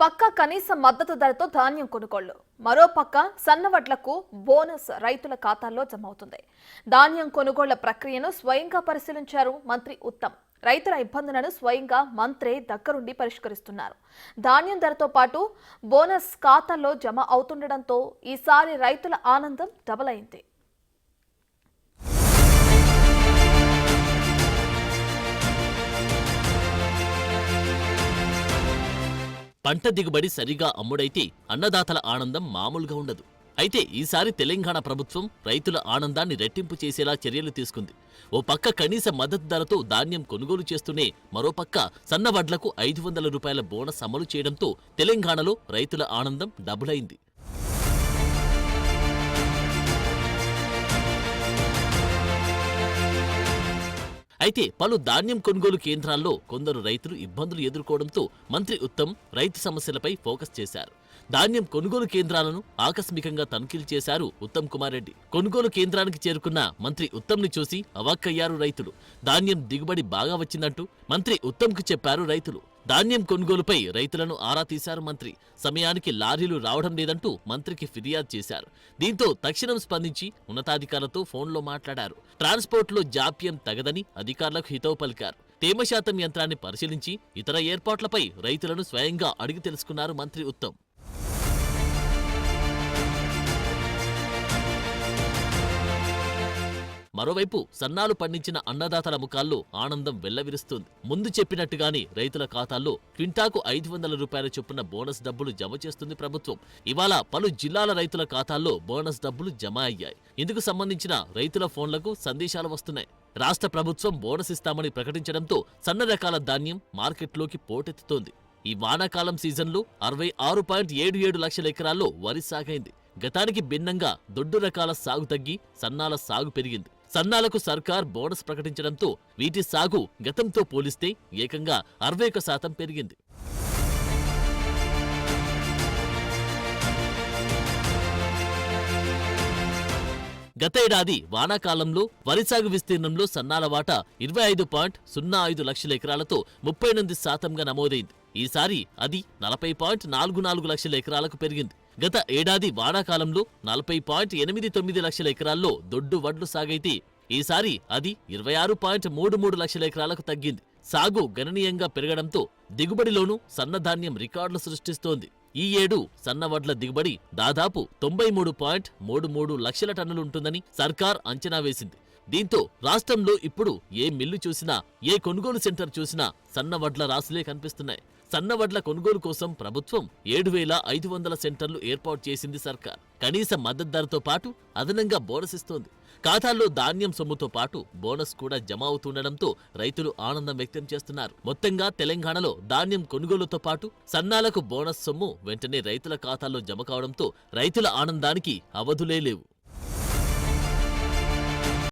పక్క కనీస మద్దతు ధరతో ధాన్యం కొనుగోళ్లు, మరో పక్క సన్నవడ్లకు బోనస్ రైతుల ఖాతాల్లో జమ అవుతుంది. ధాన్యం కొనుగోళ్ల ప్రక్రియను స్వయంగా పరిశీలించారు మంత్రి ఉత్తమ్. రైతుల ఇబ్బందులను స్వయంగా మంత్రే దగ్గరుండి పరిష్కరిస్తున్నారు. ధాన్యం ధరతో పాటు బోనస్ ఖాతాల్లో జమ అవుతుండటంతో ఈసారి రైతుల ఆనందం డబుల్ అయింది. పంట దిగుబడి సరిగా అమ్ముడైతే అన్నదాతల ఆనందం మామూలుగా ఉండదు. అయితే ఈసారి తెలంగాణ ప్రభుత్వం రైతుల ఆనందాన్ని రెట్టింపు చేసేలా చర్యలు తీసుకుంది. ఓ పక్క కనీస మద్దతు ధరతో ధాన్యం కొనుగోలు చేస్తూనే మరోపక్క సన్నవడ్లకు 500 రూపాయల బోనస్ అమలు చేయడంతో తెలంగాణలో రైతుల ఆనందం డబుల్ అయింది. అయితే పలు ధాన్యం కొనుగోలు కేంద్రాల్లో కొందరు రైతులు ఇబ్బందులు ఎదుర్కోవడంతో మంత్రి ఉత్తమ్ రైతు సమస్యలపై ఫోకస్ చేశారు. ధాన్యం కొనుగోలు కేంద్రాలను ఆకస్మికంగా తనిఖీలు చేశారు ఉత్తమ్ కుమార్ రెడ్డి. కొనుగోలు కేంద్రానికి చేరుకున్న మంత్రి ఉత్తమ్ని చూసి అవాక్కయ్యారు రైతులు. ధాన్యం దిగుబడి బాగా వచ్చిందంటూ మంత్రి ఉత్తమ్కు చెప్పారు రైతులు. ధాన్యం కొనుగోలుపై రైతులను ఆరా తీశారు మంత్రి. సమయానికి లారీలు రావడం లేదంటూ మంత్రికి ఫిర్యాదు చేశారు. దీంతో తక్షణం స్పందించి ఉన్నతాధికారులతో ఫోన్లో మాట్లాడారు. ట్రాన్స్పోర్ట్లో జాప్యం తగదని అధికారులకు హితవు పలికారు. తేమ శాతం యంత్రాన్ని పరిశీలించి ఇతర ఏర్పాట్లపై రైతులను స్వయంగా అడిగి తెలుసుకున్నారు మంత్రి ఉత్తమ్. మరోవైపు సన్నాలు పండించిన అన్నదాతల ముఖాల్లో ఆనందం వెల్లవిరుస్తుంది. ముందు చెప్పినట్టుగానే రైతుల ఖాతాల్లో క్వింటాకు 500 రూపాయల చొప్పున బోనస్ డబ్బులు జమ చేస్తుంది ప్రభుత్వం. ఇవాళ పలు జిల్లాల రైతుల ఖాతాల్లో బోనస్ డబ్బులు జమ అయ్యాయి. ఇందుకు సంబంధించిన రైతుల ఫోన్లకు సందేశాలు వస్తున్నాయి. రాష్ట్ర ప్రభుత్వం బోనస్ ఇస్తామని ప్రకటించడంతో సన్న రకాల ధాన్యం మార్కెట్లోకి పోటెత్తుతోంది. ఈ వానాకాలం సీజన్లో 66.77 లక్షల ఎకరాల్లో వరి సాగైంది. గతానికి భిన్నంగా దొడ్డు రకాల సాగు తగ్గి సన్నాల సాగు పెరిగింది. సన్నాలకు సర్కార్ బోనస్ ప్రకటించడంతో వీటి సాగు గతంతో పోలిస్తే ఏకంగా 61% పెరిగింది. గత ఏడాది వానాకాలంలో వరి సాగు విస్తీర్ణంలో సన్నాల వాటా 25.05 లక్షల ఎకరాలతో 38%గా నమోదైంది. ఈసారి అది 40.44 లక్షల ఎకరాలకు పెరిగింది. గత ఏడాది వానాకాలంలో 40.89 లక్షల ఎకరాల్లో దొడ్డు వడ్లు సాగైతే ఈసారి అది 26.33 లక్షల ఎకరాలకు తగ్గింది. సాగు గణనీయంగా పెరగడంతో దిగుబడిలోనూ సన్నధాన్యం రికార్డులు సృష్టిస్తోంది. ఈ ఏడు సన్నవడ్ల దిగుబడి దాదాపు 93.33 లక్షల టన్నులుంటుందని సర్కార్ అంచనా వేసింది. దీంతో రాష్ట్రంలో ఇప్పుడు ఏ మిల్లు చూసినా, ఏ కొనుగోలు సెంటర్ చూసినా సన్నవడ్ల రాసులే కనిపిస్తున్నాయి. సన్నవడ్ల కొనుగోలు కోసం ప్రభుత్వం 7,500 సెంటర్లు ఏర్పాటు చేసింది సర్కార్. కనీస మద్దతు ధరతో పాటు అదనంగా బోనస్ ఇస్తోంది. ఖాతాల్లో ధాన్యం సొమ్ముతో పాటు బోనస్ కూడా జమ అవుతుండడంతో రైతులు ఆనందం వ్యక్తం చేస్తున్నారు. మొత్తంగా తెలంగాణలో ధాన్యం కొనుగోలుతో పాటు సన్నాలకు బోనస్ సొమ్ము వెంటనే రైతుల ఖాతాల్లో జమ కావడంతో రైతుల ఆనందానికి అవధులే లేవు.